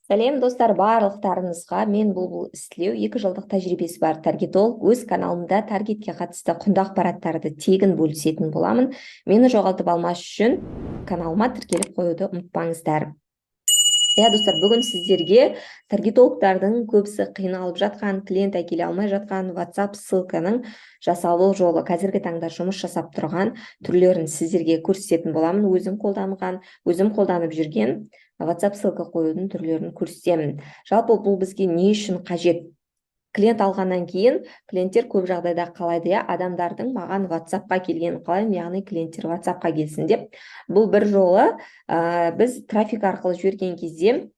Сәлем достар, барлықтарыңызға. Мен бұл істілеу 2 жылдық тәжірибесі бар таргетолог. Өз каналымда таргетке қатысты құнды ақпараттарды тегін бөлісетін боламын. Мені жоғалтып алмас үшін каналыма тіркеліп қоюды ұмытпаңыздар. Достар, бүгін сіздерге таргетологтардың көбісі қиналып жатқан, клиент әкеле алмай жатқан WhatsApp ссылканың жасалу жолы, қазіргі таңда жұмыс жасап тұрған түрлерін сіздерге көрсететін боламын. Өзім қолданып жүрген WhatsApp ссылка қоюдың түрлерін көрсетемін. Жалпы бұл бізге не үшін қажет? Клиент алғаннан кейін клиенттер көп жағдайда қалайды, адамдардың маған WhatsApp-қа келгенін қалаймын, яғни клиенттер WhatsApp-қа келсін деп. Бұл бір жолы біз трафик арқылы жіберген кезде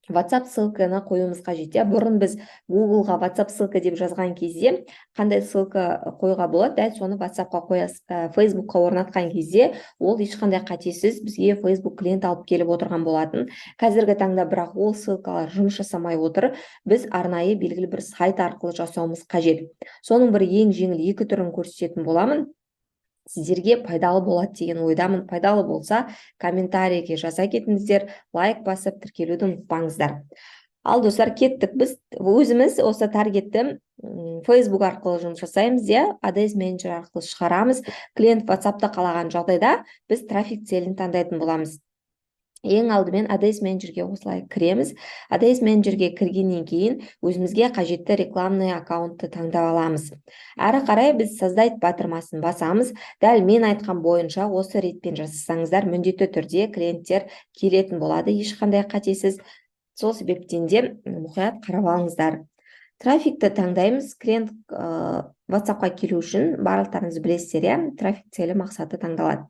WhatsApp ссылканы қоюымыз қажет. Бұрын біз Google-ға WhatsApp ссылка деп жазған кезде қандай ссылка қоюға болады, дәл соны WhatsApp-қа қоясыз. Facebook-қа орнатқан кезде ол ешқандай қатесіз бізге Facebook клиент алып келіп отырған болатын. Қазіргі таңда бірақ ол ссылкалар жұмыс жасамай отыр. Біз арнайы белгілі бір сайт арқылы жасауымыз қажет. Соның бір ең жеңіл 2 түрін көрсететін боламын. Сіздерге пайдалы болады деген ойдамын. Пайдалы болса, комментарийге жаза кетіңіздер, лайк басып, тіркелуді ұмытпаңыздар. Ал достар, кеттік. Біз өзіміз осы таргетті Facebook арқылы жұмыс жасаймыз, ADS менеджер арқылы шығарамыз. Клиент WhatsApp-та қалаған жағдайда біз трафик целін таңдайтын боламыз. Ең алдымен ADS менеджерге осылай кіреміз. ADS менеджерге кіргеннен кейін өзімізге қажетті рекламный аккаунтты таңдап аламыз. Әрі қарай біз создать батырмасын басамыз. Дәл мен айтқан бойынша осы ретпен жасасаңыздар, міндетті түрде клиенттер келетін болады, ешқандай қатесіз. Сол себептен де мұқият қарап алыңыздар. Трафикті таңдаймыз. Клиент WhatsApp-қа келу үшін барлықтарыңыз білесіздер, трафик целі мақсаты таңдалады.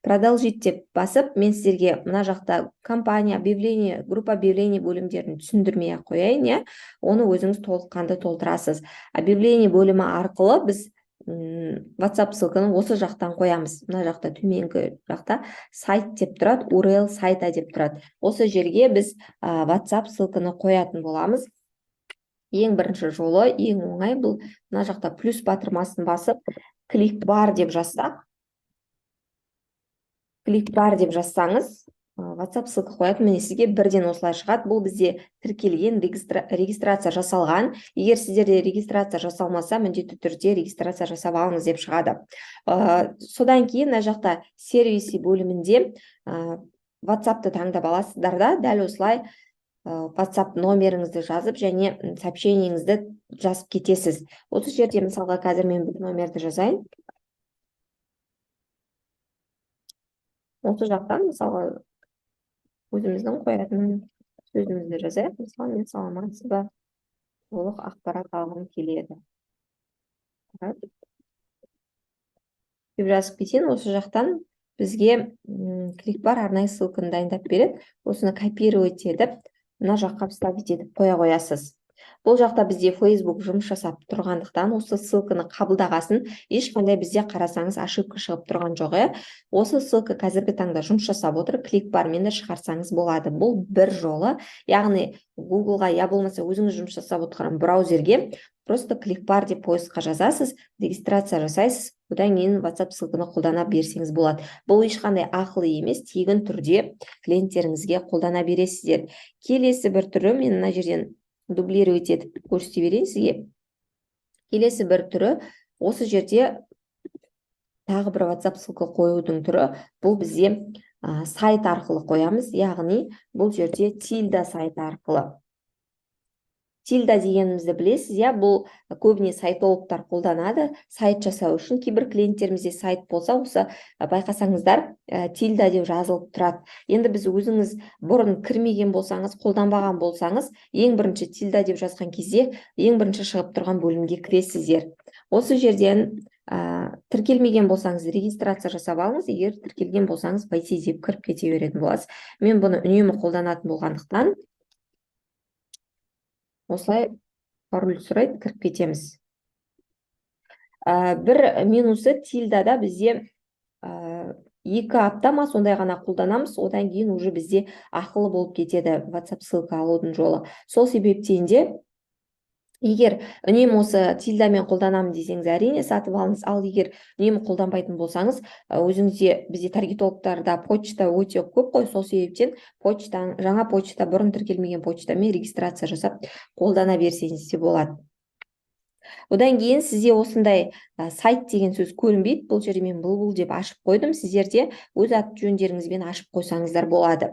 Продолжить деп басып, мен сіздерге мына жақта компания объявление, группа объявление бөлімдерін түсіндірмей қояйын, оны өзіңіз толыққанды толтырасыз. Объявление бөлімі арқылы біз WhatsApp ссылканы осы жақтан қоямыз. Мына жақта төменгі жақта сайт деп тұрады, URL сайта деп тұрады. Осы жерге біз WhatsApp ссылканы қоятын боламыз. Ең бірінші жолы, ең оңай бұл мына жақта плюс батырмасын басып, клик бар деп жазсақ. Клик бар деп жазсаңыз, WhatsApp ссылка қоятын, міне сізге бірден осылай шығады. Бұл бізде тіркелген, регистрация жасалған. Егер сіздерде регистрация жасалмаса, міндетті түрде регистрация жасап алыңыз деп шығады. Содан кейін мына жақта сервиси бөлімінде WhatsApp-ты таңдап аласыздар да, дәл осылай WhatsApp номеріңізді жазып және сообщениеңізді жазып кетесіз. Осы жерде мысалға қазір мен бір номерді жазайын. Осы жақтан мысалға өзіміздің қоятын сөзімізді жазайық. Мысалы, мен саламатсыз ба, толық ақпарат алғым келеді деп жазып кетейін. Осы жақтан бізге клик бар арнайы ссылканы дайындап береді. Осыны копировать етіп, мына жаққа вставить етіп қоя қоясыз. Бұл жақта бізде Facebook жұмыс жасап тұрғандықтан осы ссылканы қабылдағасын ешқандай бізде қарасаңыз ошибка шығып тұрған жоқ. Осы ссылка қазіргі таңда жұмыс жасап отыр, клик бармен де шығарсаңыз болады. Бұл бір жолы, яғни Google-ға я болмаса өзіңіз жұмыс жасап отырған браузерге просто клик бар деп поисқа жазасыз, регистрация жасайсыз, одан кейін WhatsApp ссылканы қолдана берсеңіз болады. Бұл ешқандай ақылы емес, тегін түрде клиенттеріңізге қолдана бересіздер. Келесі бір түрі, мен мына жерден дублировать етіп көрсете берейін сізге. Келесі бір түрі, осы жерде тағы бір WhatsApp ссылка қоюдың түрі, бұл бізде сайт арқылы қоямыз, яғни бұл жерде тильда сайты арқылы. Тильда дегенімізді білесіз, бұл көбіне сайтологтар қолданады, сайт жасау үшін. Кейбір клиенттерімізде сайт болса, осы байқасаңыздар, тильда деп жазылып тұрады. Енді біз өзіңіз бұрын кірмеген болсаңыз, қолданбаған болсаңыз, ең бірінші тильда деп жазған кезде, ең бірінші шығып тұрған бөлімге кіресіздер. Осы жерден тіркелмеген болсаңыз, регистрация жасап алыңыз, егер тіркелген болсаңыз, войти деп кіріп кете беретін боласыз. Мен бұны үнемі қолданатын болғандықтан осылай пароль сұрайды, кіріп кетеміз. Бір минусы тильдада бізде 2 апта ма сондай ғана қолданамыз, одан кейін уже бізде ақылы болып кетеді WhatsApp ссылка алудың жолы. Сол себептен де Егер үнемі осы тильдамен қолданамын десеңіз, әрине сатып алыңыз. Ал егер үнемі қолданбайтын болсаңыз, өзіңізде бізде таргетологтарда почта өте көп қой, сол себептен жаңа почта, бұрын тіркелмеген почтамен регистрация жасап қолдана берсеңіз де болады. Одан кейін сізде осындай сайт деген сөз көрінбейді. Бұл жерде мен бұлбұл деп ашып қойдым. Сіздерде өз аты жөндеріңізбен ашып қойсаңыздар болады.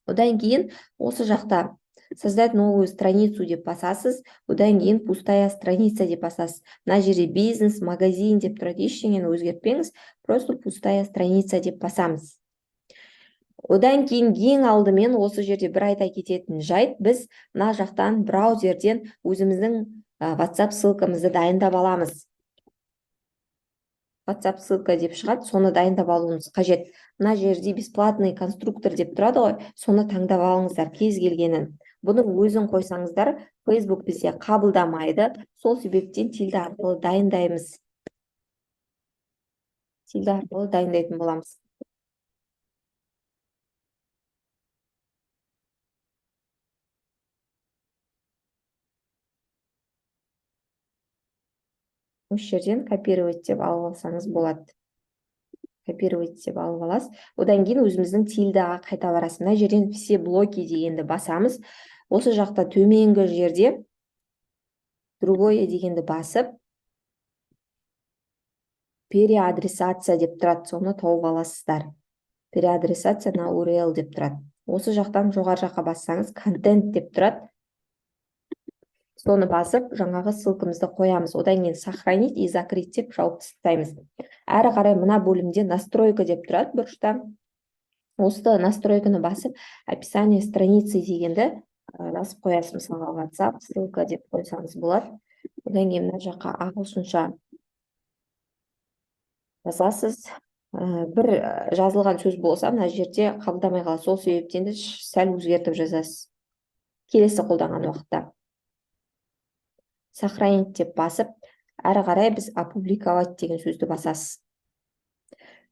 Одан кейін осы жақта создать новую страницу деп басасыз. Одан кейін пустая страница деп басасыз. Мына жерде бизнес, магазин деп тұрады. Ештеңені өзгертпеңіз. Просто пустая страница деп басамыз. Одан кейін ең алдымен осы жерде бір айта кететін жайт, біз мына жақтан браузерден өзіміздің WhatsApp ссылкамызды дайындап аламыз. WhatsApp ссылка деп шығады, соны дайындап алуымыз қажет. Мына жерде бесплатный конструктор деп тұрады ғой, соны таңдап алыңыздар кез келгенін. Бұның өзін қойсаңыздар, Facebook бізде қабылдамайды. Сол себептен тильда арқылы дайындаймыз. Тильда арқылы дайындайтын боламыз. Осы жерден копировать деп алып алсаңыз болады. Копировать деп алып аласыз. Одан кейін өзіміздің тильдаға қайта барасыз. Мына жерден все блоки дегенді басамыз. Осы жақта төменгі жерде другое дегенді басып, переадресация деп тұрады, соны тауып аласыздар. Переадресация на URL деп тұрады. Осы жақтан жоғары жаққа бассаңыз, контент деп тұрады. Соны басып, жаңағы ссылкамызды қоямыз. Одан кейін сохранить и закрыть деп жауып тастаймыз. Әрі қарай мына бөлімде настройка деп тұрады бұрышта. Осы настройканы басып, описание страницы дегенді жазып қоясыз. Мысалға WhatsApp ссылка деп қойсаңыз болады. Одан кейін мына жаққа ағылшынша жазасыз. Бір жазылған сөз болса, мына жерде қабылдамай қалады. Сол себептен де сәл өзгертіп жазасыз. Келесі қолданған уақытта. Сохранить деп басып, әрі қарай біз опубликовать деген сөзді басасыз.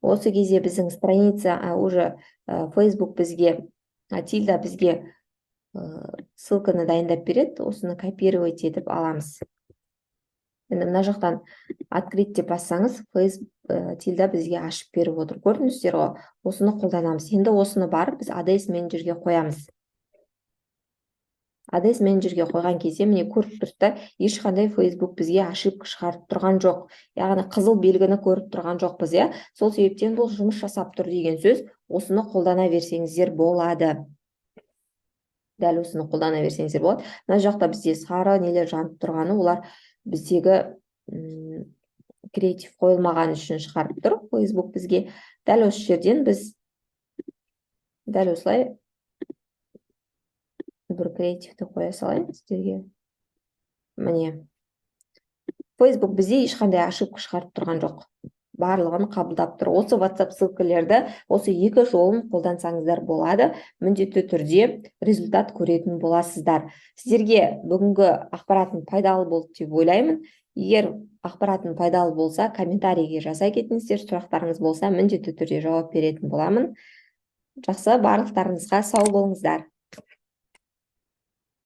Осы кезде біздің страница уже Facebook бізге, тильда бізге ссылканы дайындап береді. Осыны копировать етіп аламыз. Енді мына жақтан открыть деп бассаңыз, тильда бізге ашып беріп отыр. Көрдіңіздер ғой, осыны қолданамыз. Енді осыны барып біз ADS менеджерге қоямыз. ADS менеджерге қойған кезде міне көріп тұрсыздар, ешқандай Facebook бізге ошибка шығарып тұрған жоқ. Яғни қызыл белгіні көріп тұрған жоқпыз, иә. Сол себептен бұл жұмыс жасап тұр деген сөз. Осыны қолдана берсеңіздер болады. Дәл осыны қолдана берсеңіздер болады. Мына жақта бізде сары нелер жанып тұрғаны, олар біздегі креатив қойылмаған үшін шығарып тұр Facebook бізге. Дәл осы жерден біз дәл осылай бір креативті қоя салайын сіздерге. Міне. Facebook бізде ешқандай ошибка шығарып тұрған жоқ. Барлығын қабылдап тұр. Осы WhatsApp ссылкалерді осы екі жолын қолдансаңыздар болады. Міндетті түрде результат көретін боласыздар. Сіздерге бүгінгі ақпаратым пайдалы болды деп ойлаймын. Егер ақпаратым пайдалы болса, комментарийге жаза кетіңіздер. Сұрақтарыңыз болса, міндетті түрде жауап беретін боламын. Жақсы, барлықтарыңызға сау болыңыздар.